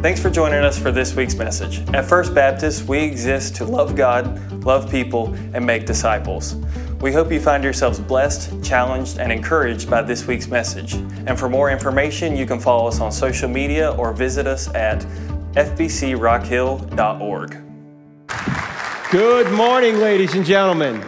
Thanks for joining us for this week's message. At First Baptist, we exist to love God, love people, and make disciples. We hope you find yourselves blessed, challenged, and encouraged by this week's message. And for more information, you can follow us on social media or visit us at fbcrockhill.org. Good morning, ladies and gentlemen.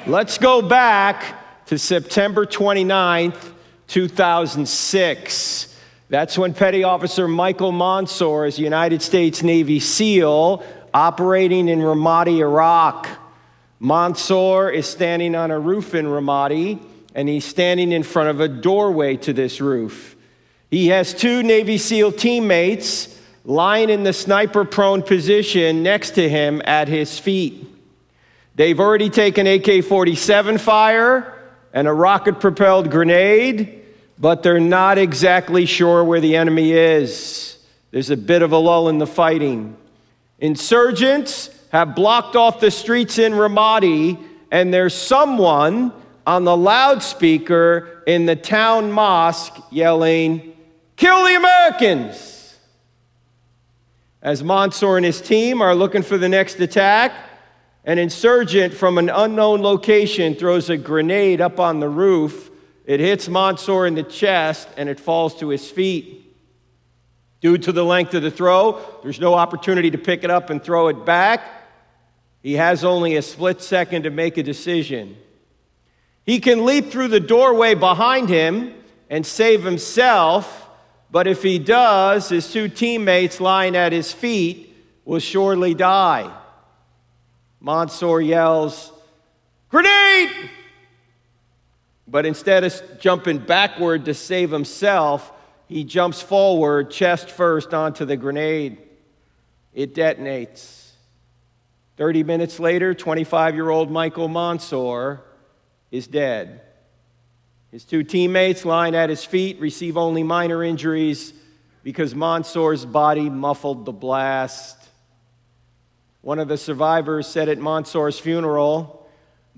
Let's go back to September 29th, 2006. That's when Petty Officer Michael Monsour is a United States Navy SEAL operating in Ramadi, Iraq. Monsour is standing on a roof in Ramadi, and he's standing in front of a doorway to this roof. He has two Navy SEAL teammates lying in the sniper-prone position next to him at his feet. They've already taken AK-47 fire and a rocket-propelled grenade, but they're not exactly sure where the enemy is. There's a bit of a lull in the fighting. Insurgents have blocked off the streets in Ramadi, and there's someone on the loudspeaker in the town mosque yelling, "Kill the Americans!" As Monsour and his team are looking for the next attack, an insurgent from an unknown location throws a grenade up on the roof. It hits Monsour in the chest, and it falls to his feet. Due to the length of the throw, there's no opportunity to pick it up and throw it back. He has only a split second to make a decision. He can leap through the doorway behind him and save himself, but if he does, his two teammates lying at his feet will surely die. Monsour yells, "Grenade!" But instead of jumping backward to save himself, he jumps forward, chest first, onto the grenade. It detonates. 30 minutes later, 25-year-old Michael Monsour is dead. His two teammates lying at his feet receive only minor injuries because Monsour's body muffled the blast. One of the survivors said at Monsour's funeral,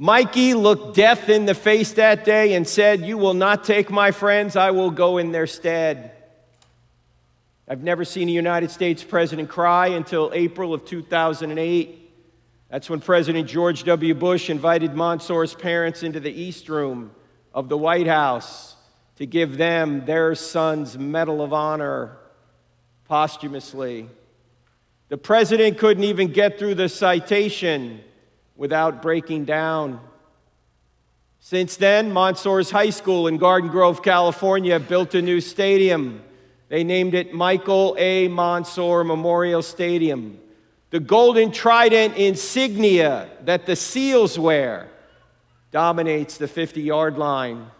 "Mikey looked death in the face that day and said, 'You will not take my friends, I will go in their stead.'" I've never seen a United States president cry until April of 2008. That's when President George W. Bush invited Monsour's parents into the East Room of the White House to give them their son's Medal of Honor posthumously. The president couldn't even get through the citation without breaking down. Since then, Monsour's high school in Garden Grove, California, built a new stadium. They named it Michael A. Monsour Memorial Stadium. The golden trident insignia that the SEALs wear dominates the 50-yard line.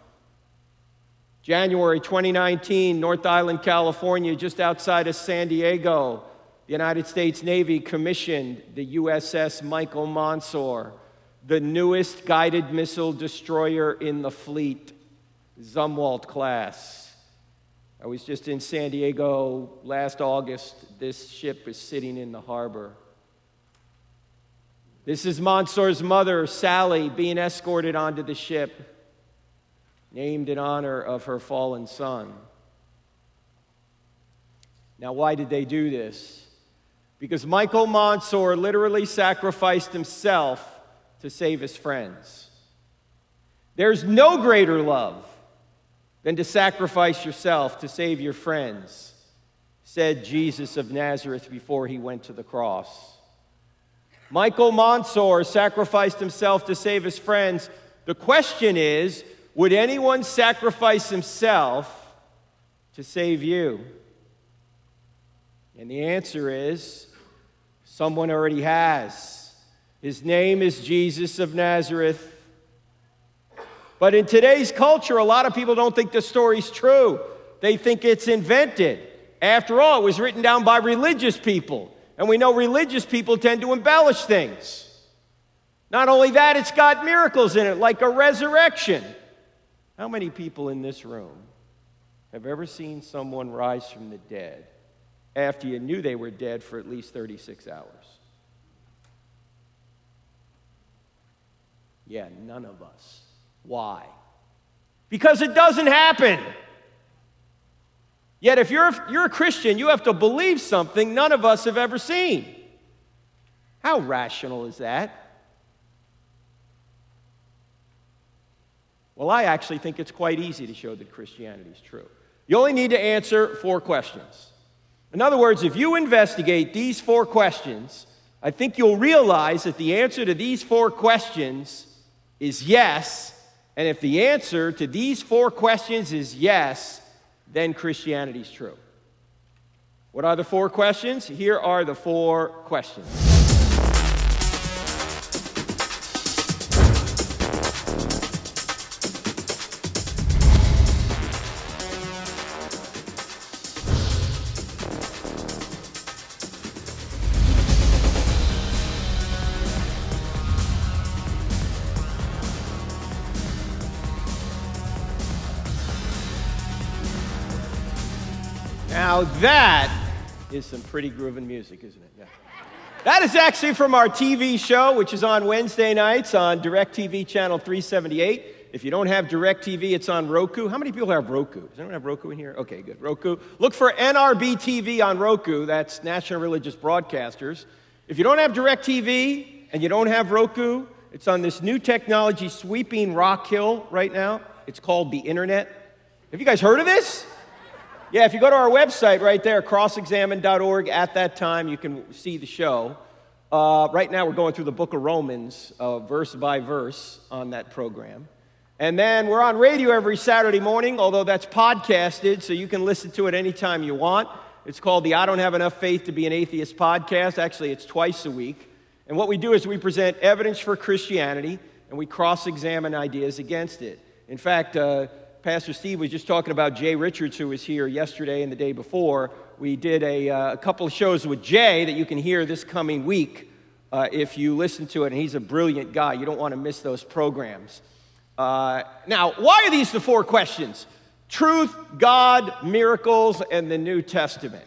January 2019, North Island, California, just outside of San Diego, the United States Navy commissioned the USS Michael Monsour, the newest guided missile destroyer in the fleet, Zumwalt class. I was just in San Diego last August. This ship is sitting in the harbor. This is Monsour's mother, Sally, being escorted onto the ship, named in honor of her fallen son. Now, why did they do this? Because Michael Monsour literally sacrificed himself to save his friends. There's no greater love than to sacrifice yourself to save your friends, said Jesus of Nazareth before he went to the cross. Michael Monsour sacrificed himself to save his friends. The question is, would anyone sacrifice himself to save you? And the answer is, someone already has. His name is Jesus of Nazareth. But in today's culture, a lot of people don't think the story's true. They think it's invented. After all, it was written down by religious people. And we know religious people tend to embellish things. Not only that, it's got miracles in it, like a resurrection. How many people in this room have ever seen someone rise from the dead after you knew they were dead for at least 36 hours? Yeah, none of us. Why? Because it doesn't happen. Yet if you're a Christian, you have to believe something none of us have ever seen. How rational is that? Well, I actually think it's quite easy to show that Christianity is true. You only need to answer 4 questions. In other words, if you investigate these 4 questions, I think you'll realize that the answer to these 4 questions is yes. And if the answer to these 4 questions is yes, then Christianity is true. What are the 4 questions? Here are the 4 questions. Now that is some pretty grooving music, isn't it? Yeah. That is actually from our TV show, which is on Wednesday nights on DirecTV channel 378. If you don't have DirecTV, it's on Roku. How many people have Roku? Does anyone have Roku in here? Okay, good. Roku. Look for NRB TV on Roku. That's National Religious Broadcasters. If you don't have DirecTV and you don't have Roku, it's on this new technology sweeping rock hill right now. It's called the Internet. Have you guys heard of this? Yeah, if you go to our website right there, crossexamined.org, at that time you can see the show. Right now we're going through the book of Romans, verse by verse on that program. And then we're on radio every Saturday morning, although that's podcasted, so you can listen to it anytime you want. It's called the I Don't Have Enough Faith to Be an Atheist podcast. Actually, it's twice a week. And what we do is we present evidence for Christianity, and we cross-examine ideas against it. In fact, Pastor Steve was just talking about Jay Richards, who was here yesterday and the day before. We did a couple of shows with Jay that you can hear this coming week if you listen to it, and he's a brilliant guy. You don't want to miss those programs. Now, why are these the 4 questions? Truth, God, miracles, and the New Testament.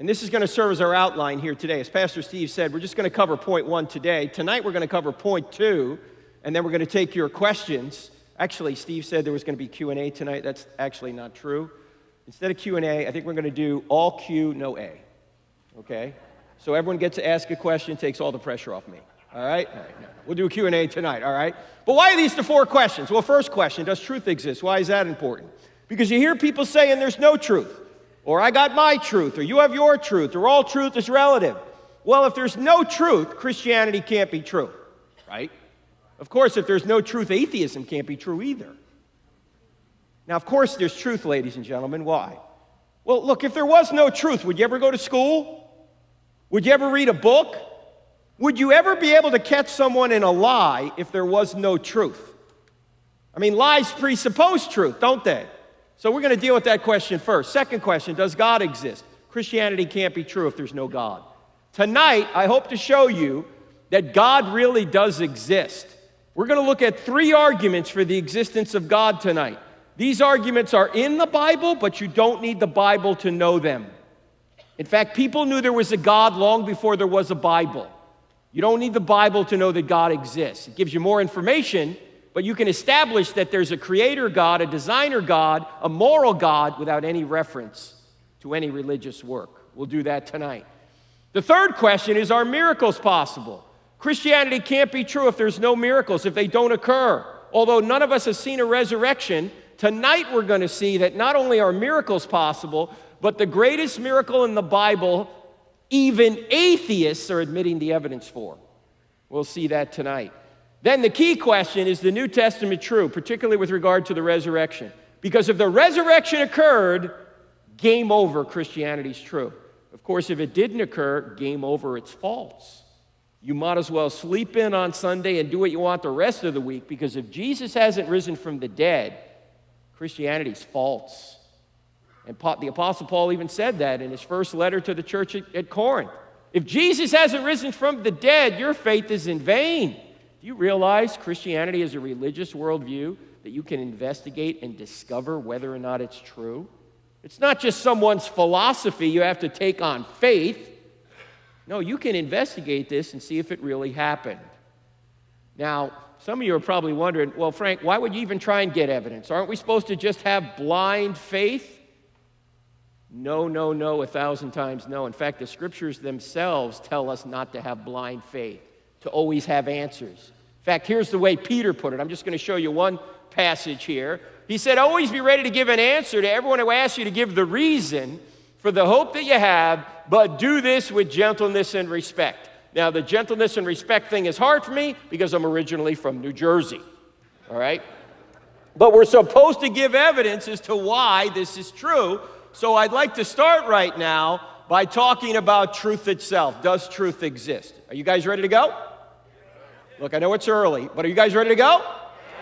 And this is going to serve as our outline here today. As Pastor Steve said, we're just going to cover point 1 today. Tonight we're going to cover point 2, and then we're going to take your questions. Actually, Steve said there was going to be Q&A tonight. That's actually not true. Instead of Q&A, I think we're going to do all Q, no A. Okay? So everyone gets to ask a question, takes all the pressure off me. All right? All right. No. We'll do a Q&A tonight, all right? But why are these the 4 questions? Well, first question, does truth exist? Why is that important? Because you hear people saying there's no truth, or I got my truth, or you have your truth, or all truth is relative. Well, if there's no truth, Christianity can't be true, right? Of course, if there's no truth, atheism can't be true either. Now, of course, there's truth, ladies and gentlemen. Why? Well, look, if there was no truth, would you ever go to school? Would you ever read a book? Would you ever be able to catch someone in a lie if there was no truth? I mean, lies presuppose truth, don't they? So we're going to deal with that question first. Second question, does God exist? Christianity can't be true if there's no God. Tonight, I hope to show you that God really does exist. We're going to look at 3 arguments for the existence of God tonight. These arguments are in the Bible, but you don't need the Bible to know them. In fact, people knew there was a God long before there was a Bible. You don't need the Bible to know that God exists. It gives you more information, but you can establish that there's a creator God, a designer God, a moral God without any reference to any religious work. We'll do that tonight. The third question is, are miracles possible? Christianity can't be true if there's no miracles, if they don't occur. Although none of us have seen a resurrection, tonight we're going to see that not only are miracles possible, but the greatest miracle in the Bible, even atheists are admitting the evidence for. We'll see that tonight. Then the key question, is the New Testament true, particularly with regard to the resurrection? Because if the resurrection occurred, game over, Christianity's true. Of course, if it didn't occur, game over, it's false. You might as well sleep in on Sunday and do what you want the rest of the week, because if Jesus hasn't risen from the dead, Christianity's false. And the Apostle Paul even said that in his first letter to the church at Corinth. If Jesus hasn't risen from the dead, your faith is in vain. Do you realize Christianity is a religious worldview that you can investigate and discover whether or not it's true? It's not just someone's philosophy you have to take on faith. No, you can investigate this and see if it really happened. Now, some of you are probably wondering, well, Frank, why would you even try and get evidence? Aren't we supposed to just have blind faith? No, no, no, 1,000 times no. In fact, the scriptures themselves tell us not to have blind faith, to always have answers. In fact, here's the way Peter put it. I'm just going to show you one passage here. He said, always be ready to give an answer to everyone who asks you to give the reason for the hope that you have, but do this with gentleness and respect. Now, the gentleness and respect thing is hard for me because I'm originally from New Jersey, all right? But we're supposed to give evidence as to why this is true. So I'd like to start right now by talking about truth itself. Does truth exist? Are you guys ready to go? Look, I know it's early, but are you guys ready to go?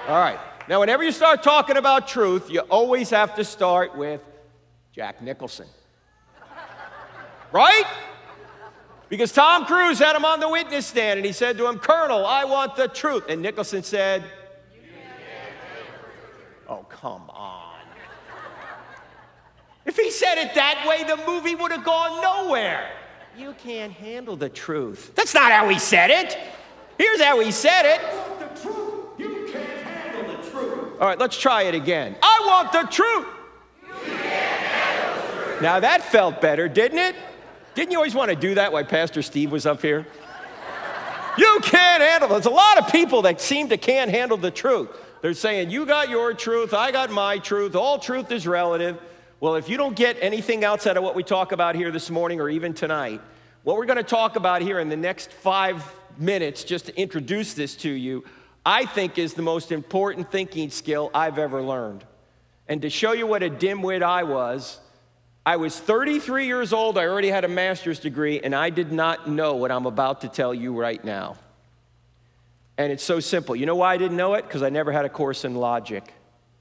All right. Now, whenever you start talking about truth, you always have to start with Jack Nicholson. Right? Because Tom Cruise had him on the witness stand, and he said to him, Colonel, I want the truth. And Nicholson said, oh, come on. If he said it that way, the movie would have gone nowhere. You can't handle the truth. That's not how he said it. Here's how he said it. I want the truth. You can't handle the truth. All right, let's try it again. I want the truth. You can't handle the truth. Now that felt better, didn't it? Didn't you always want to do that while Pastor Steve was up here? You can't handle it. There's a lot of people that seem to can't handle the truth. They're saying, you got your truth, I got my truth, all truth is relative. Well, if you don't get anything outside of what we talk about here this morning or even tonight, what we're going to talk about here in the next 5 minutes, just to introduce this to you, I think is the most important thinking skill I've ever learned. And to show you what a dimwit I was 33 years old, I already had a master's degree, and I did not know what I'm about to tell you right now. And it's so simple. You know why I didn't know it? Because I never had a course in logic.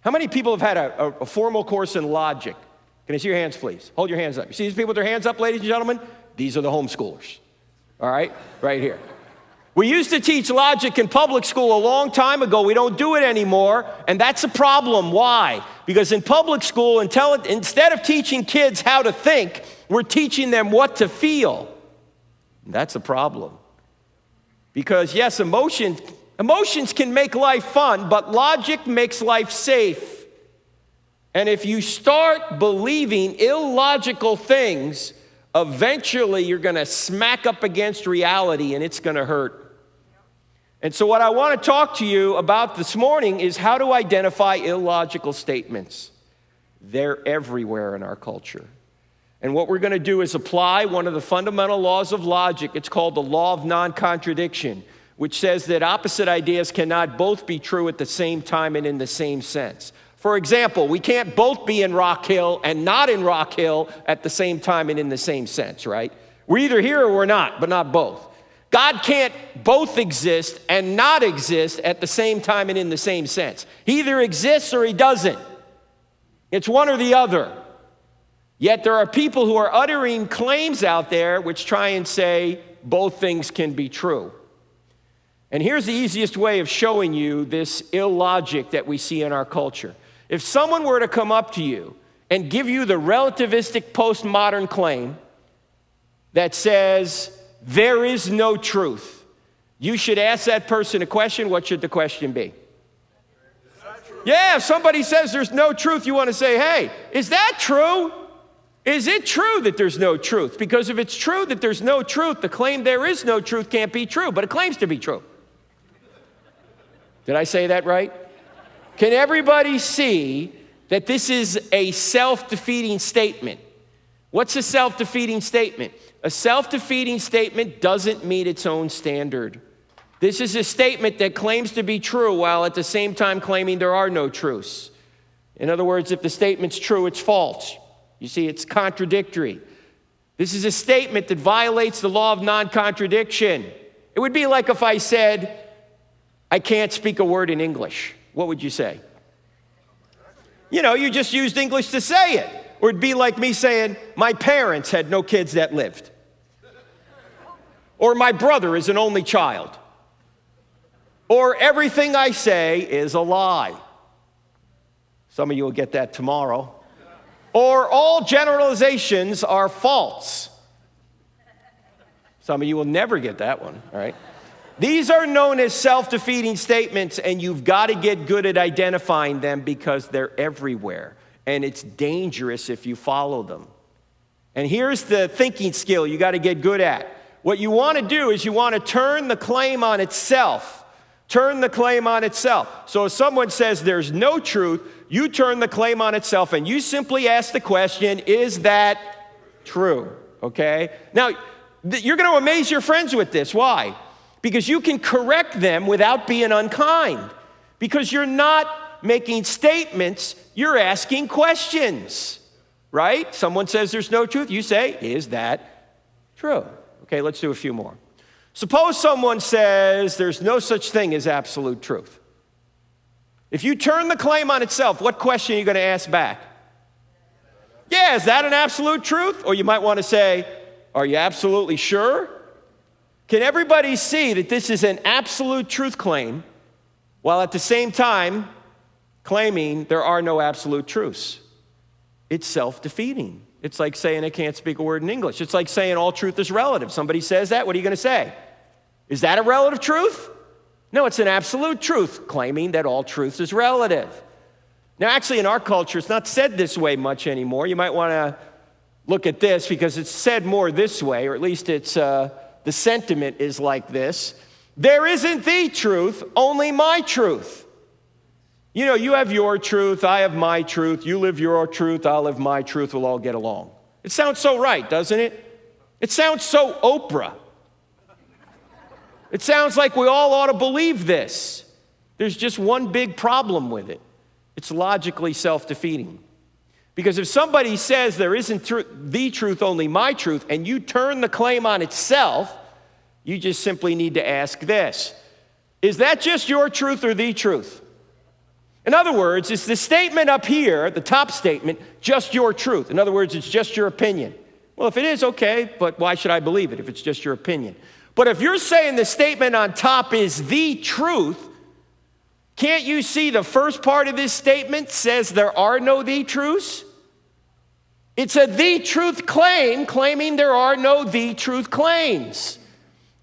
How many people have had a formal course in logic? Can I see your hands, please? Hold your hands up. You see these people with their hands up, ladies and gentlemen? These are the homeschoolers, all right? Right here. We used to teach logic in public school a long time ago. We don't do it anymore, and that's a problem. Why? Because in public school, instead of teaching kids how to think, we're teaching them what to feel. And that's a problem. Because, yes, emotions can make life fun, but logic makes life safe. And if you start believing illogical things, eventually you're going to smack up against reality, and it's going to hurt. And so what I want to talk to you about this morning is how to identify illogical statements. They're everywhere in our culture. And what we're going to do is apply one of the fundamental laws of logic. It's called the law of non-contradiction, which says that opposite ideas cannot both be true at the same time and in the same sense. For example, we can't both be in Rock Hill and not in Rock Hill at the same time and in the same sense, right? We're either here or we're not, but not both. God can't both exist and not exist at the same time and in the same sense. He either exists or he doesn't. It's one or the other. Yet there are people who are uttering claims out there which try and say both things can be true. And here's the easiest way of showing you this illogic that we see in our culture. If someone were to come up to you and give you the relativistic postmodern claim that says there is no truth, you should ask that person a question. What should the question be? Yeah, if somebody says there's no truth, you want to say, hey, is that true? Is it true that there's no truth? Because if it's true that there's no truth, the claim there is no truth can't be true, but it claims to be true. Did I say that right? Can everybody see that this is a self-defeating statement? What's a self-defeating statement? A self-defeating statement doesn't meet its own standard. This is a statement that claims to be true while at the same time claiming there are no truths. In other words, if the statement's true, it's false. You see, it's contradictory. This is a statement that violates the law of non-contradiction. It would be like if I said, I can't speak a word in English. What would you say? You know, you just used English to say it. Or it'd be like me saying, my parents had no kids that lived. Or my brother is an only child. Or everything I say is a lie. Some of you will get that tomorrow. Or all generalizations are false. Some of you will never get that one, all right? These are known as self-defeating statements, and you've got to get good at identifying them because they're everywhere, and it's dangerous if you follow them. And here's the thinking skill you got to get good at. What you want to do is you want to turn the claim on itself. Turn the claim on itself. So if someone says there's no truth, you turn the claim on itself and you simply ask the question, is that true? Okay? Now, you're going to amaze your friends with this. Why? Because you can correct them without being unkind. Because you're not making statements, you're asking questions. Right? Someone says there's no truth. You say, is that true? Okay, let's do a few more. Suppose someone says there's no such thing as absolute truth. If you turn the claim on itself, what question are you going to ask back? Yeah, is that an absolute truth? Or you might want to say, are you absolutely sure? Can everybody see that this is an absolute truth claim, while at the same time claiming there are no absolute truths? It's self-defeating. It's like saying I can't speak a word in English. It's like saying all truth is relative. Somebody says that, what are you going to say? Is that a relative truth? No, it's an absolute truth, claiming that all truth is relative. Now, actually, in our culture, it's not said this way much anymore. You might want to look at this because it's said more this way, or at least it's the sentiment is like this. There isn't the truth, only my truth. You know, you have your truth, I have my truth, you live your truth, I'll live my truth, we'll all get along. It sounds so right, doesn't it? It sounds so Oprah. It sounds like we all ought to believe this. There's just one big problem with it. It's logically self-defeating. Because if somebody says there isn't the truth, only my truth, and you turn the claim on itself, you just simply need to ask this. Is that just your truth or the truth? In other words, is the statement up here, the top statement, just your truth? In other words, it's just your opinion. Well, if it is, okay, but why should I believe it if it's just your opinion? But if you're saying the statement on top is the truth, can't you see the first part of this statement says there are no the truths? It's a the truth claim, claiming there are no the truth claims.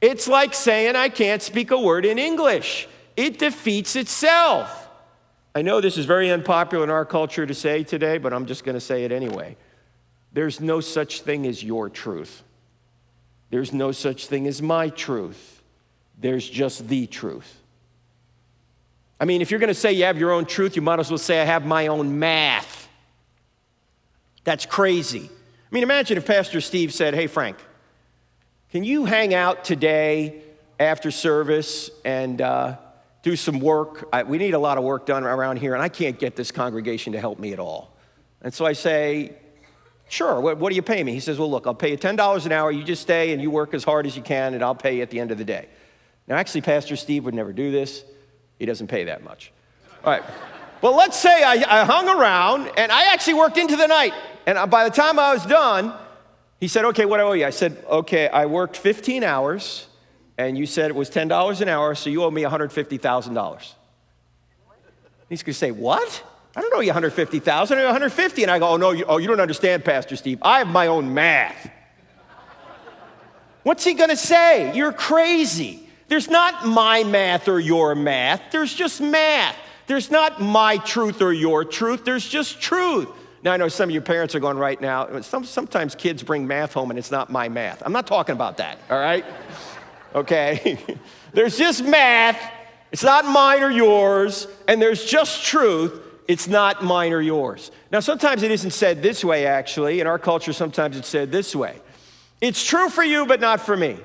It's like saying I can't speak a word in English. It defeats itself. I know this is very unpopular in our culture to say today, but I'm just going to say it anyway. There's no such thing as your truth. There's no such thing as my truth. There's just the truth. I mean, if you're going to say you have your own truth, you might as well say I have my own math. That's crazy. I mean, imagine if Pastor Steve said, hey, Frank, can you hang out today after service and do some work? We need a lot of work done around here, and I can't get this congregation to help me at all. And so I say, sure, what do you pay me? He says, well, look, I'll pay you $10 an hour. You just stay and you work as hard as you can, and I'll pay you at the end of the day. Now, actually, Pastor Steve would never do this. He doesn't pay that much. All right. Well, let's say I hung around, and I actually worked into the night. And by the time I was done, he said, okay, what do I owe you? I said, okay, I worked 15 hours, and you said it was $10 an hour, so you owe me $150,000. He's going to say, what? I don't owe you $150,000, I owe you $150,000. And I go, oh, no, you don't understand, Pastor Steve. I have my own math. What's he going to say? You're crazy. There's not my math or your math. There's just math. There's not my truth or your truth. There's just truth. Now, I know some of your parents are going right now, sometimes kids bring math home and it's not my math. I'm not talking about that, all right? Okay? There's just math. It's not mine or yours. And there's just truth. It's not mine or yours. Now, sometimes it isn't said this way, actually. In our culture, sometimes it's said this way. It's true for you, but not for me.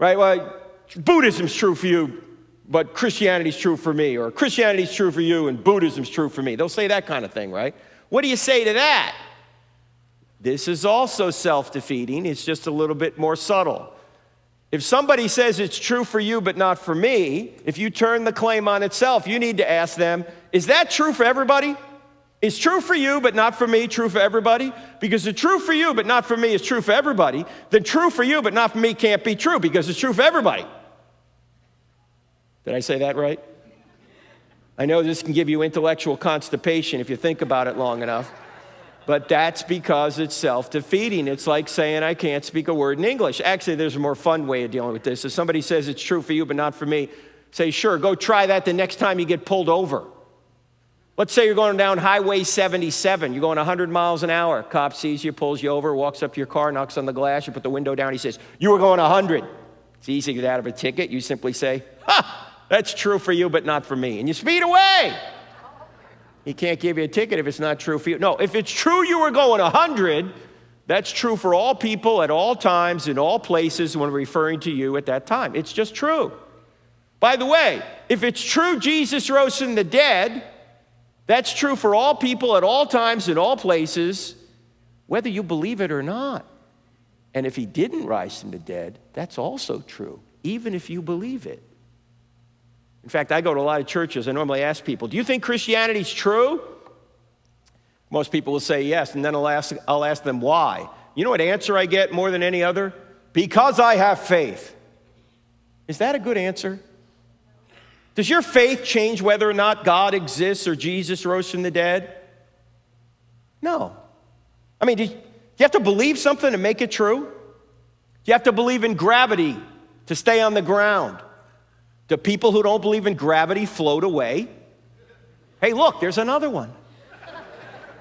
Right? Well, Buddhism's true for you, but Christianity's true for me. Or Christianity's true for you and Buddhism's true for me. They'll say that kind of thing, right? What do you say to that? This is also self-defeating. It's just a little bit more subtle. If somebody says it's true for you but not for me, if you turn the claim on itself, you need to ask them, is that true for everybody? Is true for you but not for me true for everybody? Because the true for you but not for me is true for everybody, then true for you but not for me can't be true because it's true for everybody. Did I say that right? I know this can give you intellectual constipation if you think about it long enough, but that's because it's self-defeating. It's like saying I can't speak a word in English. Actually, there's a more fun way of dealing with this. If somebody says it's true for you but not for me, say, sure, go try that the next time you get pulled over. Let's say you're going down Highway 77. You're going 100 miles an hour. Cop sees you, pulls you over, walks up to your car, knocks on the glass. You put the window down. He says, you were going 100. It's easy to get out of a ticket. You simply say, that's true for you, but not for me. And you speed away. He can't give you a ticket if it's not true for you. No, if it's true you were going 100, that's true for all people at all times, in all places when referring to you at that time. It's just true. By the way, if it's true Jesus rose from the dead, that's true for all people at all times, in all places, whether you believe it or not. And if he didn't rise from the dead, that's also true, even if you believe it. In fact, I go to a lot of churches. I normally ask people, do you think Christianity's true? Most people will say yes, and then I'll ask them why. You know what answer I get more than any other? Because I have faith. Is that a good answer? Does your faith change whether or not God exists or Jesus rose from the dead? No. I mean, do you have to believe something to make it true? Do you have to believe in gravity to stay on the ground? Do people who don't believe in gravity float away? Hey, look, there's another one.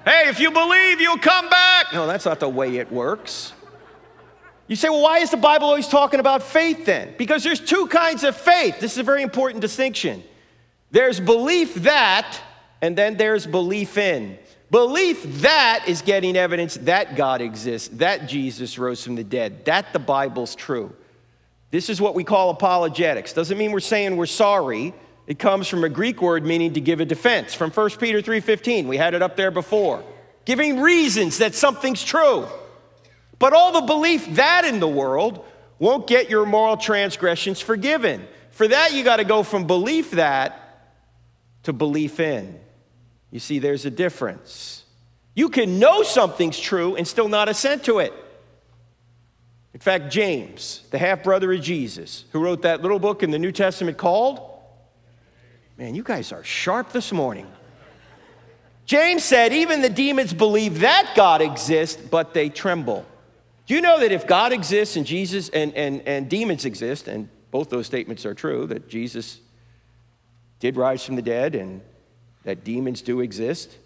Hey, if you believe, you'll come back. No, that's not the way it works. You say, well, why is the Bible always talking about faith then? Because there's two kinds of faith. This is a very important distinction. There's belief that, and then there's belief in. Belief that is getting evidence that God exists, that Jesus rose from the dead, that the Bible's true. This is what we call apologetics. Doesn't mean we're saying we're sorry. It comes from a Greek word meaning to give a defense. From 1 Peter 3:15, we had it up there before. Giving reasons that something's true. But all the belief that in the world won't get your moral transgressions forgiven. For that, you got to go from belief that to belief in. You see, there's a difference. You can know something's true and still not assent to it. In fact, James, the half-brother of Jesus, who wrote that little book in the New Testament called, man, you guys are sharp this morning. James said, even the demons believe that God exists, but they tremble. Do you know that if God exists and Jesus and demons exist, and both those statements are true, that Jesus did rise from the dead and that demons do exist,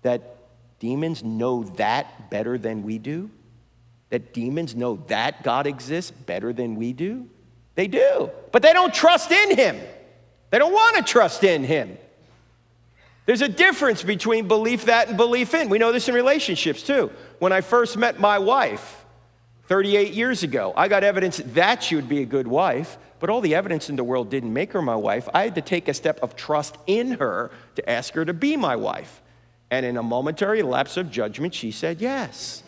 that demons know that better than we do? That demons know that God exists better than we do? They do, but they don't trust in him. They don't want to trust in him. There's a difference between belief that and belief in. We know this in relationships too. When I first met my wife 38 years ago, I got evidence that she would be a good wife, but all the evidence in the world didn't make her my wife. I had to take a step of trust in her to ask her to be my wife. And in a momentary lapse of judgment, she said yes.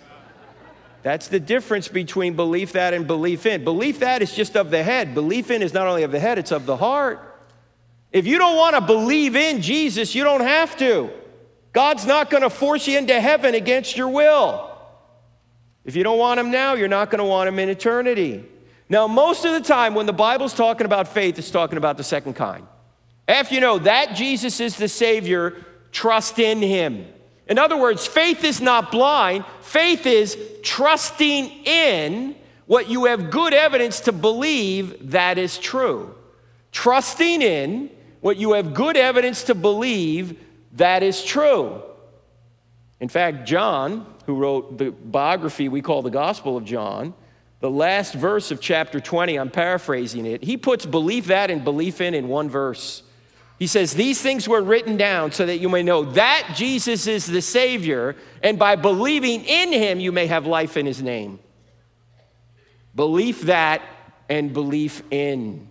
That's the difference between belief that and belief in. Belief that is just of the head. Belief in is not only of the head, it's of the heart. If you don't want to believe in Jesus, you don't have to. God's not going to force you into heaven against your will. If you don't want him now, you're not going to want him in eternity. Now, most of the time when the Bible's talking about faith, it's talking about the second kind. After you know that Jesus is the Savior, trust in him. In other words, faith is not blind. Faith is trusting in what you have good evidence to believe that is true. Trusting in what you have good evidence to believe that is true. In fact, John, who wrote the biography we call the Gospel of John, the last verse of chapter 20, I'm paraphrasing it, he puts belief that and belief in one verse. He says, these things were written down so that you may know that Jesus is the Savior, and by believing in him, you may have life in his name. Belief that and belief in.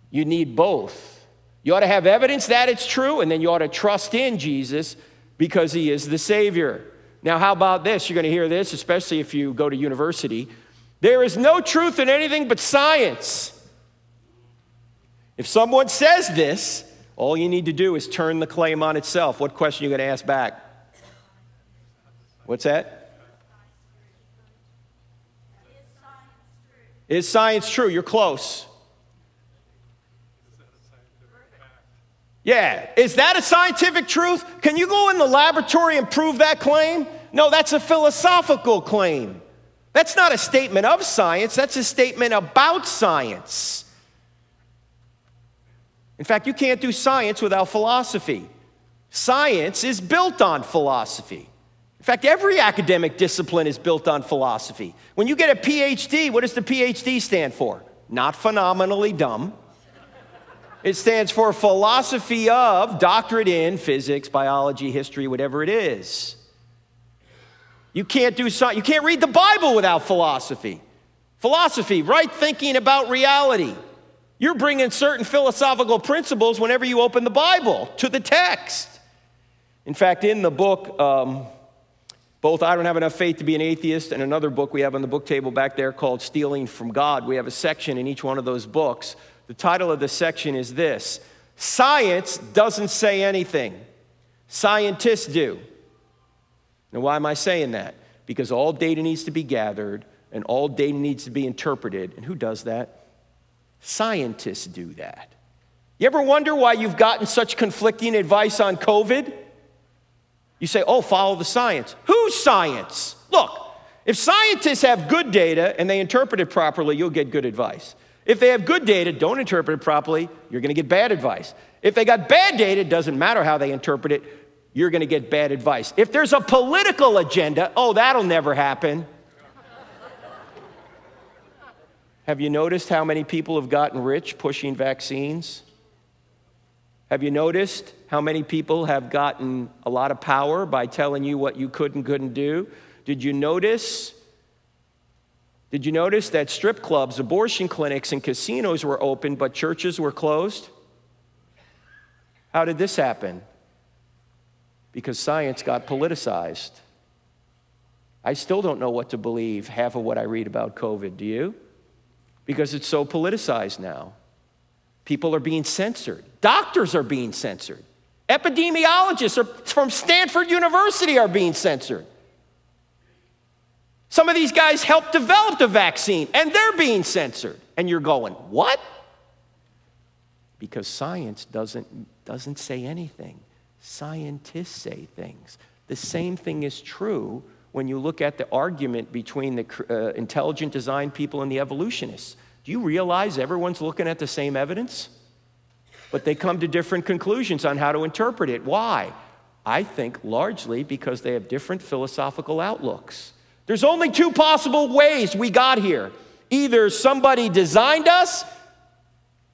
You need both. You ought to have evidence that it's true, and then you ought to trust in Jesus because he is the Savior. Now, how about this? You're going to hear this, especially if you go to university. There is no truth in anything but science. If someone says this, all you need to do is turn the claim on itself. What question are you going to ask back? What's that? Is science true? You're close. Yeah, is that a scientific truth? Can you go in the laboratory and prove that claim? No, that's a philosophical claim. That's not a statement of science, that's a statement about science. In fact, you can't do science without philosophy. Science is built on philosophy. In fact, every academic discipline is built on philosophy. When you get a PhD, what does the PhD stand for? Not phenomenally dumb. It stands for philosophy of, doctorate in physics, biology, history, whatever it is. You can't read the Bible without philosophy. Philosophy, right thinking about reality. You're bringing certain philosophical principles whenever you open the Bible to the text. In fact, in the book, both I Don't Have Enough Faith to Be an Atheist and another book we have on the book table back there called Stealing from God, we have a section in each one of those books. The title of the section is this: Science doesn't say anything. Scientists do. Now, why am I saying that? Because all data needs to be gathered and all data needs to be interpreted. And who does that? Scientists do that. You ever wonder why you've gotten such conflicting advice on COVID? You say, oh, follow the science. Whose science? Look, if scientists have good data and they interpret it properly, you'll get good advice. If they have good data, don't interpret it properly, you're going to get bad advice. If they got bad data, it doesn't matter how they interpret it, you're going to get bad advice. If there's a political agenda, oh, that'll never happen. Have you noticed how many people have gotten rich pushing vaccines? Have you noticed how many people have gotten a lot of power by telling you what you could and couldn't do? Did you notice that strip clubs, abortion clinics, and casinos were open, but churches were closed? How did this happen? Because science got politicized. I still don't know what to believe, half of what I read about COVID. Do you? Because it's so politicized now. People are being censored. Doctors are being censored. Epidemiologists from Stanford University are being censored. Some of these guys helped develop the vaccine, and they're being censored. And you're going, what? Because science doesn't say anything. Scientists say things. The same thing is true when you look at the argument between the intelligent design people and the evolutionists. Do you realize everyone's looking at the same evidence? But they come to different conclusions on how to interpret it. Why? I think largely because they have different philosophical outlooks. There's only two possible ways we got here. Either somebody designed us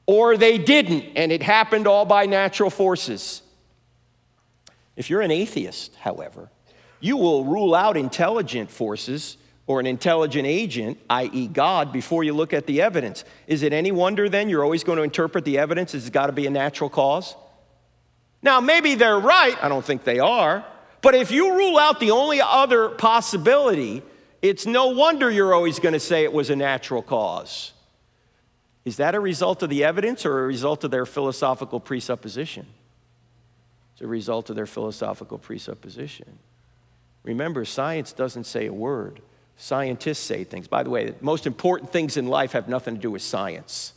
or they didn't, and it happened all by natural forces. If you're an atheist, however, you will rule out intelligent forces or an intelligent agent, i.e. God, before you look at the evidence. Is it any wonder then you're always going to interpret the evidence as it's got to be a natural cause? Now, maybe they're right. I don't think they are. But if you rule out the only other possibility, it's no wonder you're always going to say it was a natural cause. Is that a result of the evidence or a result of their philosophical presupposition? It's a result of their philosophical presupposition. Remember, science doesn't say a word. Scientists say things. By the way, the most important things in life have nothing to do with science.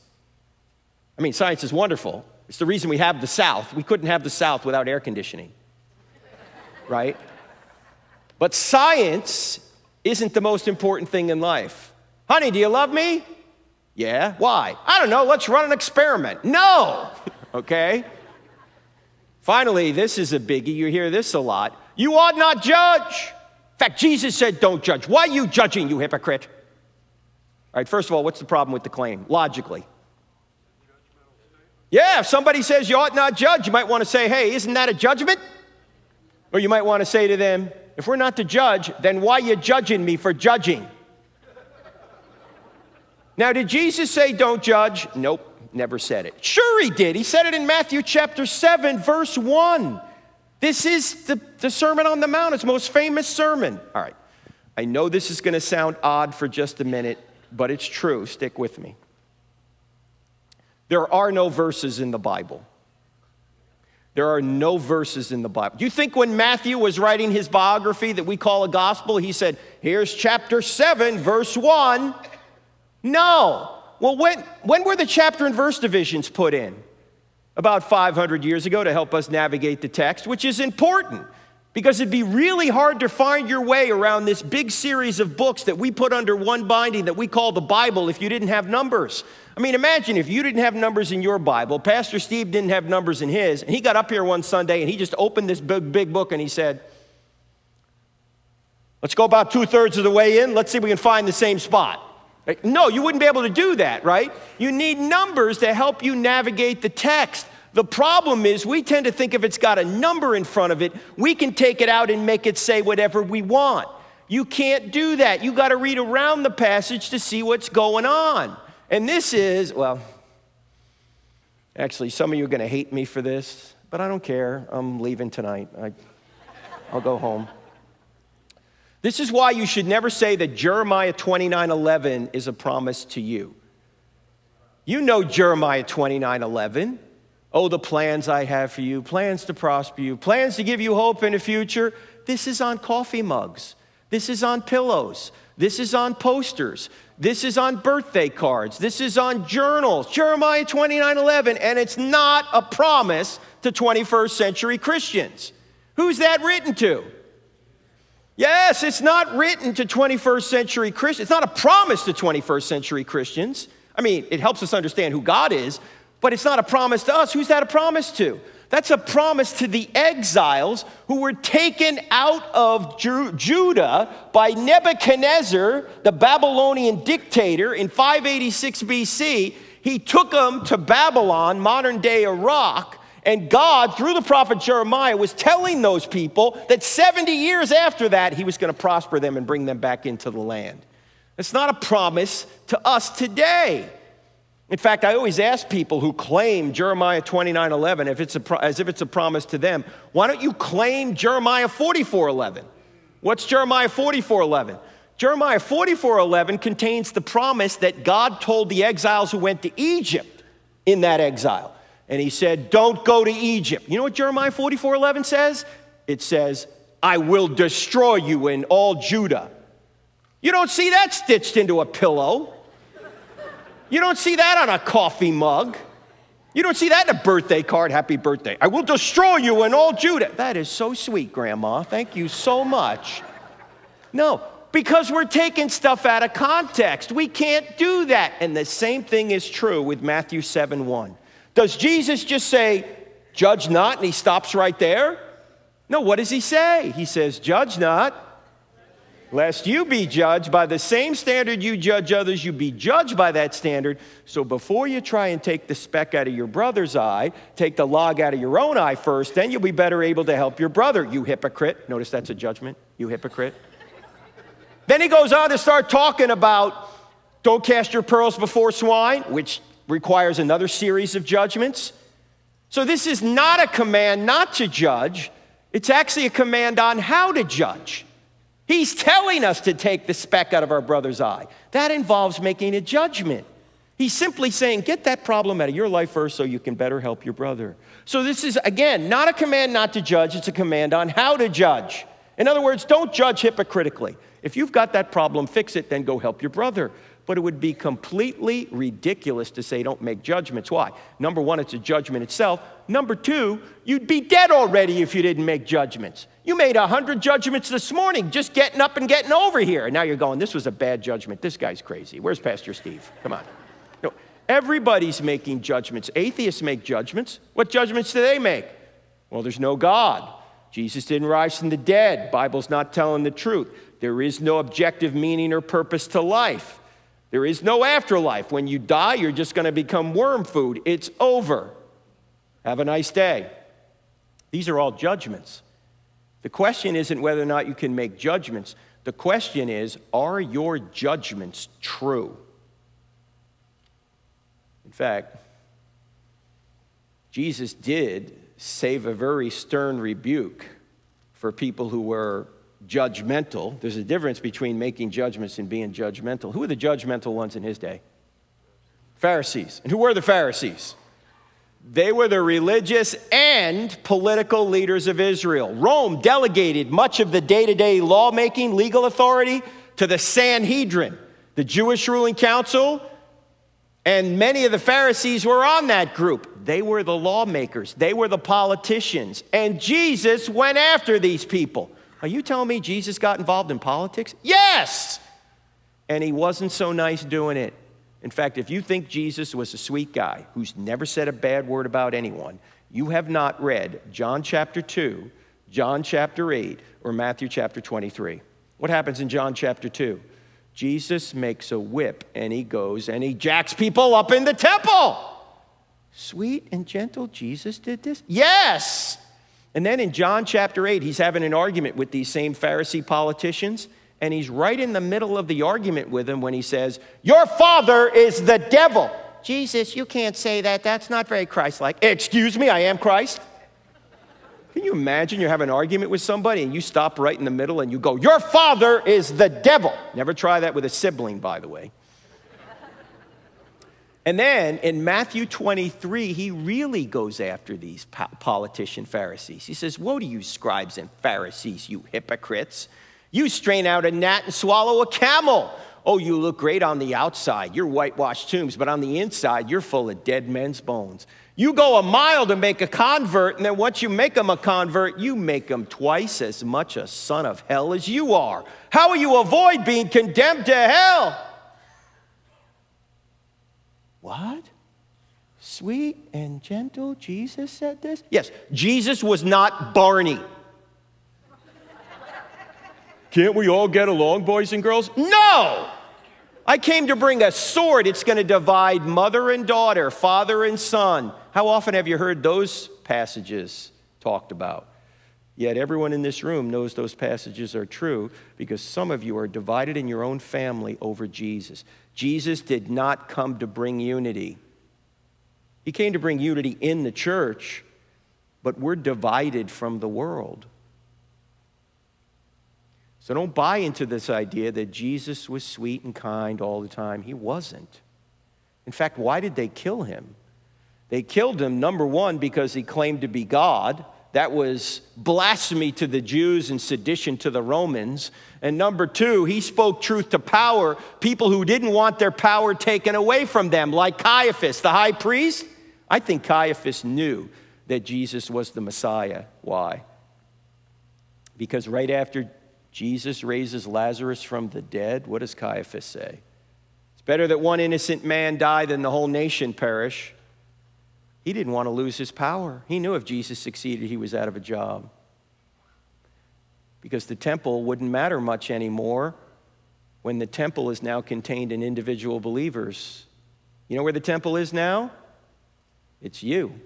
I mean, science is wonderful. It's the reason we have the South. We couldn't have the South without air conditioning, right? But science isn't the most important thing in life. Honey, do you love me? Yeah. Why? I don't know. Let's run an experiment. No. Okay? Finally, this is a biggie. You hear this a lot. You ought not judge. In fact, Jesus said, don't judge. Why are you judging, you hypocrite? All right, first of all, what's the problem with the claim, logically? Yeah, if somebody says you ought not judge, you might want to say, hey, isn't that a judgment? Or you might want to say to them, if we're not to judge, then why are you judging me for judging? Now, did Jesus say don't judge? Nope, never said it. Sure he did. He said it in Matthew chapter 7, verse 1. This is the Sermon on the Mount, his most famous sermon. All right, I know this is going to sound odd for just a minute, but it's true. Stick with me. There are no verses in the Bible. There are no verses in the Bible. Do you think when Matthew was writing his biography that we call a gospel, he said, here's chapter 7, verse 1? No. Well, when were the chapter and verse divisions put in? About 500 years ago to help us navigate the text, which is important Because it'd be really hard to find your way around this big series of books that we put under one binding that we call the Bible if you didn't have numbers. I mean, imagine if you didn't have numbers in your Bible, Pastor Steve didn't have numbers in his, and he got up here one Sunday and he just opened this big book and he said, let's go about 2/3 of the way in, let's see if we can find the same spot. Like, no, you wouldn't be able to do that, right? You need numbers to help you navigate the text. The problem is we tend to think if it's got a number in front of it, we can take it out and make it say whatever we want. You can't do that. You got to read around the passage to see what's going on. And this is, well, actually, some of you are going to hate me for this, but I don't care. I'm leaving tonight. I'll go home. This is why you should never say that Jeremiah 29:11 is a promise to you. You know Jeremiah 29:11. Oh, the plans I have for you, plans to prosper you, plans to give you hope in the future. This is on coffee mugs. This is on pillows. This is on posters. This is on birthday cards. This is on journals. Jeremiah 29:11, and it's not a promise to 21st century Christians. Who's that written to? Yes, it's not written to 21st century Christians. It's not a promise to 21st century Christians. I mean, it helps us understand who God is, but it's not a promise to us. Who's that a promise to? That's a promise to the exiles who were taken out of Judah by Nebuchadnezzar, the Babylonian dictator, in 586 BC. He took them to Babylon, modern-day Iraq, and God, through the prophet Jeremiah, was telling those people that 70 years after that, he was going to prosper them and bring them back into the land. It's not a promise to us today. In fact, I always ask people who claim Jeremiah 29:11 as if it's a promise to them, why don't you claim Jeremiah 44:11? What's Jeremiah 44:11? Jeremiah 44:11 contains the promise that God told the exiles who went to Egypt in that exile. And he said, don't go to Egypt. You know what Jeremiah 44:11 says? It says, I will destroy you in all Judah. You don't see that stitched into a pillow. You don't see that on a coffee mug. You don't see that in a birthday card, happy birthday. I will destroy you in all Judah. That is so sweet, Grandma. Thank you so much. No, because we're taking stuff out of context. We can't do that. And the same thing is true with Matthew 7:1. Does Jesus just say, judge not, and he stops right there? No, what does he say? He says, judge not, lest you be judged. By the same standard you judge others, you be judged by that standard. So before you try and take the speck out of your brother's eye, take the log out of your own eye first, then you'll be better able to help your brother, you hypocrite. Notice that's a judgment, you hypocrite. Then he goes on to start talking about don't cast your pearls before swine, which requires another series of judgments. So this is not a command not to judge. It's actually a command on how to judge. He's telling us to take the speck out of our brother's eye. That involves making a judgment. He's simply saying, get that problem out of your life first so you can better help your brother. So this is, again, not a command not to judge. It's a command on how to judge. In other words, don't judge hypocritically. If you've got that problem, fix it, then go help your brother. But it would be completely ridiculous to say don't make judgments. Why? Number one, it's a judgment itself. Number two, you'd be dead already if you didn't make judgments. You made 100 judgments this morning just getting up and getting over here. And now you're going, this was a bad judgment. This guy's crazy. Where's Pastor Steve? Come on. No, everybody's making judgments. Atheists make judgments. What judgments do they make? Well, there's no God. Jesus didn't rise from the dead. Bible's not telling the truth. There is no objective meaning or purpose to life. There is no afterlife. When you die, you're just going to become worm food. It's over. Have a nice day. These are all judgments. The question isn't whether or not you can make judgments. The question is, are your judgments true? In fact, Jesus did save a very stern rebuke for people who were judgmental. There's a difference between making judgments and being judgmental. Who were the judgmental ones in his day? Pharisees. And who were the Pharisees? They were the religious and political leaders of Israel. Rome delegated much of the day-to-day lawmaking, legal authority to the Sanhedrin, the Jewish ruling council, And many of the Pharisees were on that group. They were the lawmakers. They were the politicians. And Jesus went after these people. Are you telling me Jesus got involved in politics? Yes! And he wasn't so nice doing it. In fact, if you think Jesus was a sweet guy who's never said a bad word about anyone, you have not read John chapter 2, John chapter 8, or Matthew chapter 23. What happens in John chapter 2? Jesus makes a whip and he goes and he jacks people up in the temple. Sweet and gentle Jesus did this? Yes! And then in John chapter 8, he's having an argument with these same Pharisee politicians, and he's right in the middle of the argument with them when he says, "Your father is the devil." Jesus, you can't say that. That's not very Christ-like. Excuse me, I am Christ. Can you imagine you're having an argument with somebody and you stop right in the middle and you go, "Your father is the devil." Never try that with a sibling, by the way. And then in Matthew 23, he really goes after these politician Pharisees. He says, "Woe to you, scribes and Pharisees, you hypocrites. You strain out a gnat and swallow a camel. Oh, you look great on the outside. You're whitewashed tombs, but on the inside, you're full of dead men's bones. You go a mile to make a convert, and then once you make them a convert, you make them twice as much a son of hell as you are. How will you avoid being condemned to hell?" What? Sweet and gentle Jesus said this? Yes, Jesus was not Barney. Can't we all get along, boys and girls? No! I came to bring a sword. It's going to divide mother and daughter, father and son. How often have you heard those passages talked about? Yet everyone in this room knows those passages are true because some of you are divided in your own family over Jesus. Jesus did not come to bring unity. He came to bring unity in the church, but we're divided from the world. So don't buy into this idea that Jesus was sweet and kind all the time. He wasn't. In fact, why did they kill him? They killed him, number one, because he claimed to be God. That was blasphemy to the Jews and sedition to the Romans. And number two, he spoke truth to power, people who didn't want their power taken away from them, like Caiaphas, the high priest. I think Caiaphas knew that Jesus was the Messiah. Why? Because right after Jesus raises Lazarus from the dead, what does Caiaphas say? It's better that one innocent man die than the whole nation perish. He didn't want to lose his power. He knew if Jesus succeeded, he was out of a job. Because the temple wouldn't matter much anymore when the temple is now contained in individual believers. You know where the temple is now? It's you.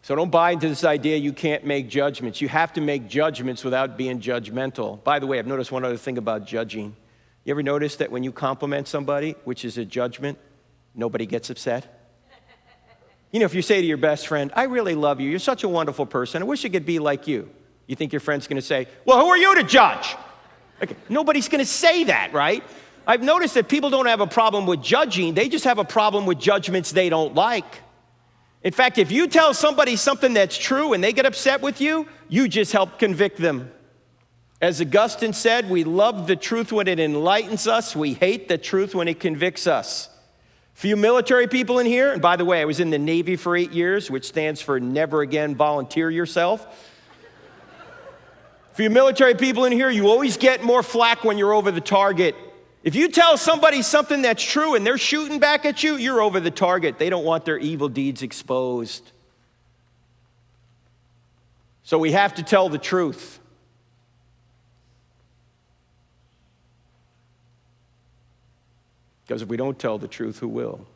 So don't buy into this idea you can't make judgments. You have to make judgments without being judgmental. By the way, I've noticed one other thing about judging. You ever notice that when you compliment somebody, which is a judgment, nobody gets upset? You know, if you say to your best friend, "I really love you. You're such a wonderful person. I wish I could be like you." You think your friend's going to say, "Well, who are you to judge?" Okay, nobody's going to say that, right? I've noticed that people don't have a problem with judging. They just have a problem with judgments they don't like. In fact, if you tell somebody something that's true and they get upset with you, you just help convict them. As Augustine said, we love the truth when it enlightens us. We hate the truth when it convicts us. For you military people in here, and by the way, I was in the Navy for 8 years, which stands for never again volunteer yourself. For you military people in here, you always get more flack when you're over the target. If you tell somebody something that's true and they're shooting back at you, you're over the target. They don't want their evil deeds exposed. So we have to tell the truth. Because if we don't tell the truth, who will?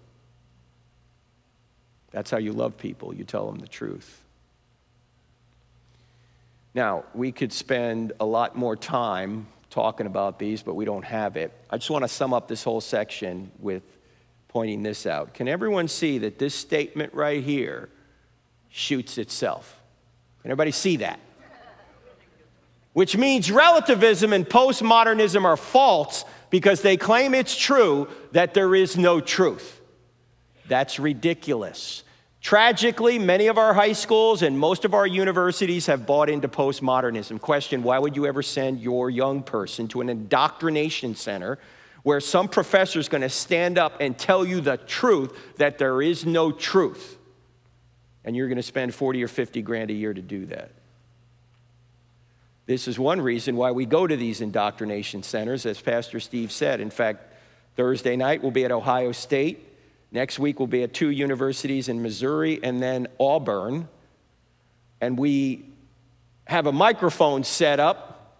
That's how you love people. You tell them the truth. Now, we could spend a lot more time talking about these, but we don't have it. I just want to sum up this whole section with pointing this out. Can everyone see that this statement right here shoots itself? Can everybody see that? Which means relativism and postmodernism are false because they claim it's true that there is no truth. That's ridiculous. Tragically, many of our high schools and most of our universities have bought into postmodernism. Question, why would you ever send your young person to an indoctrination center where some professor is going to stand up and tell you the truth that there is no truth? And you're going to spend 40 or 50 grand a year to do that. This is one reason why we go to these indoctrination centers, as Pastor Steve said. In fact, Thursday night we'll be at Ohio State. Next week we'll be at 2 universities in Missouri and then Auburn. And we have a microphone set up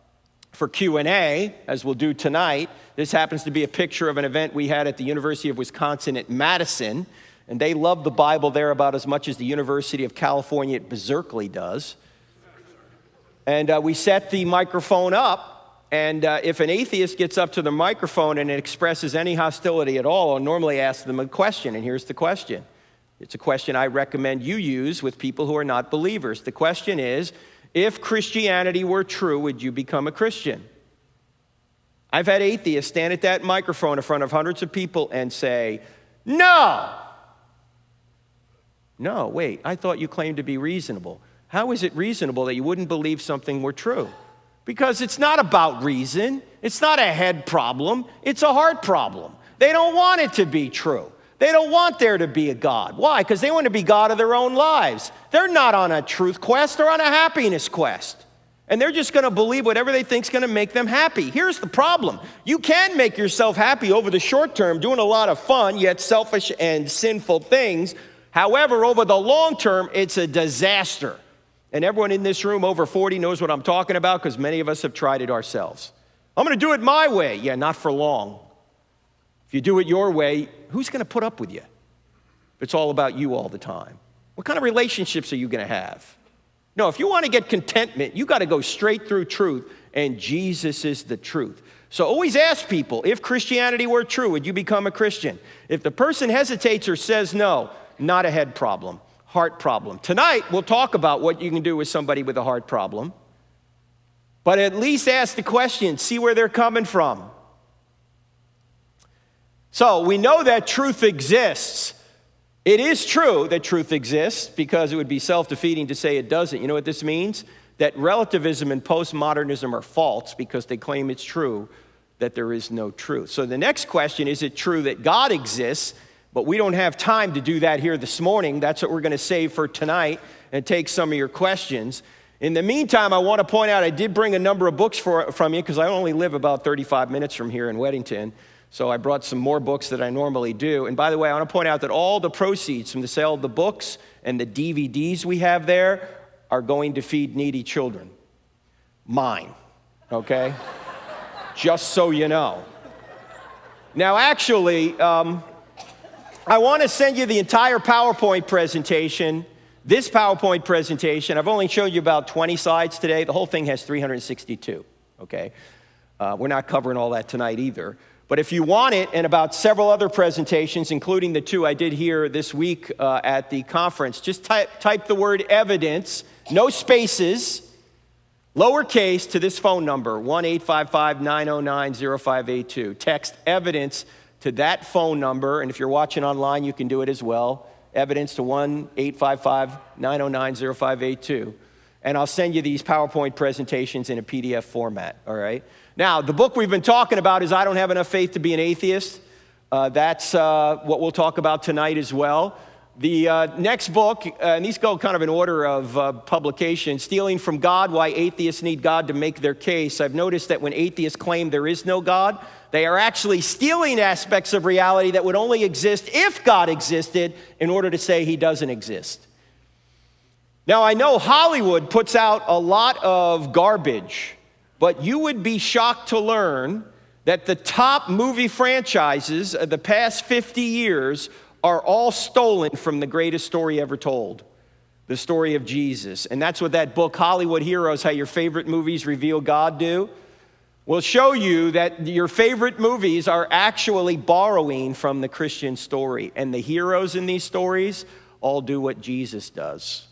for Q&A, as we'll do tonight. This happens to be a picture of an event we had at the University of Wisconsin at Madison. And they love the Bible there about as much as the University of California at Berkeley does. And we set the microphone up. And if an atheist gets up to the microphone and it expresses any hostility at all, I'll normally ask them a question. And here's the question. It's a question I recommend you use with people who are not believers. The question is, if Christianity were true, would you become a Christian? I've had atheists stand at that microphone in front of hundreds of people and say, no. No, wait, I thought you claimed to be reasonable. How is it reasonable that you wouldn't believe something were true? Because it's not about reason. It's not a head problem. It's a heart problem. They don't want it to be true. They don't want there to be a God. Why? Because they want to be God of their own lives. They're not on a truth quest. They're on a happiness quest. And they're just going to believe whatever they think is going to make them happy. Here's the problem. You can make yourself happy over the short term, doing a lot of fun, yet selfish and sinful things. However, over the long term, it's a disaster. And everyone in this room over 40 knows what I'm talking about because many of us have tried it ourselves. I'm going to do it my way. Yeah, not for long. If you do it your way, who's going to put up with you? It's all about you all the time. What kind of relationships are you going to have? No, if you want to get contentment, you got to go straight through truth, and Jesus is the truth. So always ask people, if Christianity were true, would you become a Christian? If the person hesitates or says no, not a head problem. Heart problem. Tonight, we'll talk about what you can do with somebody with a heart problem. But at least ask the question, see where they're coming from. So we know that truth exists. It is true that truth exists because it would be self-defeating to say it doesn't. You know what this means? That relativism and postmodernism are false because they claim it's true that there is no truth. So the next question, is it true that God exists? But we don't have time to do that here this morning. That's what we're going to save for tonight and take some of your questions. In the meantime, I want to point out I did bring a number of books from you because I only live about 35 minutes from here in Weddington. So I brought some more books than I normally do. And by the way, I want to point out that all the proceeds from the sale of the books and the DVDs we have there are going to feed needy children. Mine, okay? Just so you know. Now, actually, I want to send you the entire PowerPoint presentation. This PowerPoint presentation, I've only shown you about 20 slides today. The whole thing has 362, okay? We're not covering all that tonight either. But if you want it, and about several other presentations, including the 2 I did here this week at the conference, just type the word evidence, no spaces, lowercase, to this phone number, 1-855-909-0582. Text evidence to that phone number, and if you're watching online, you can do it as well. Evidence to 1-855-909-0582. And I'll send you these PowerPoint presentations in a PDF format, all right? Now, the book we've been talking about is I Don't Have Enough Faith to Be an Atheist. That's what we'll talk about tonight as well. The next book, and these go kind of in order of publication, Stealing from God, Why Atheists Need God to Make Their Case. I've noticed that when atheists claim there is no God, they are actually stealing aspects of reality that would only exist if God existed in order to say he doesn't exist. Now, I know Hollywood puts out a lot of garbage, but you would be shocked to learn that the top movie franchises of the past 50 years are all stolen from the greatest story ever told, the story of Jesus. And that's what that book, Hollywood Heroes, How Your Favorite Movies Reveal God, do. Will show you that your favorite movies are actually borrowing from the Christian story. And the heroes in these stories all do what Jesus does.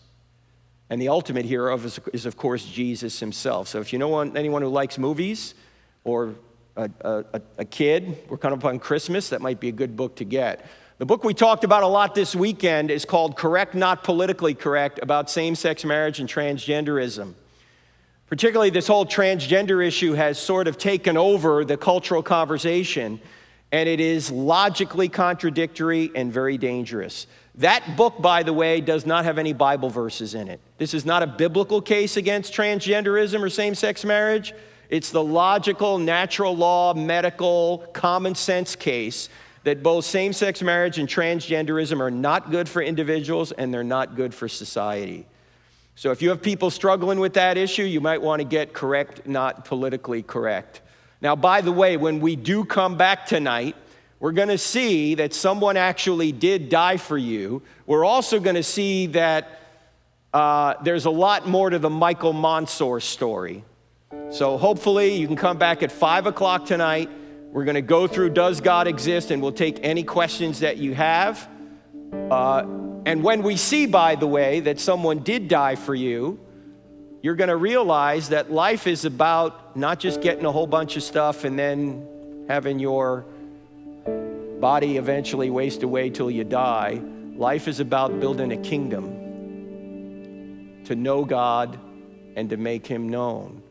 And the ultimate hero is, of course, Jesus himself. So if you know anyone who likes movies or a kid, we're kind of on Christmas, that might be a good book to get. The book we talked about a lot this weekend is called Correct, Not Politically Correct, about same-sex marriage and transgenderism. Particularly, this whole transgender issue has sort of taken over the cultural conversation, and it is logically contradictory and very dangerous. That book, by the way, does not have any Bible verses in it. This is not a biblical case against transgenderism or same-sex marriage. It's the logical, natural law, medical, common sense case that both same-sex marriage and transgenderism are not good for individuals and they're not good for society. So if you have people struggling with that issue, you might want to get correct, not politically correct. Now, by the way, when we do come back tonight, we're going to see that someone actually did die for you. We're also going to see that there's a lot more to the Michael Monsour story. So hopefully you can come back at 5 o'clock tonight. We're going to go through Does God Exist, and we'll take any questions that you have. And when we see, by the way, that someone did die for you, you're going to realize that life is about not just getting a whole bunch of stuff and then having your body eventually waste away till you die. Life is about building a kingdom to know God and to make Him known.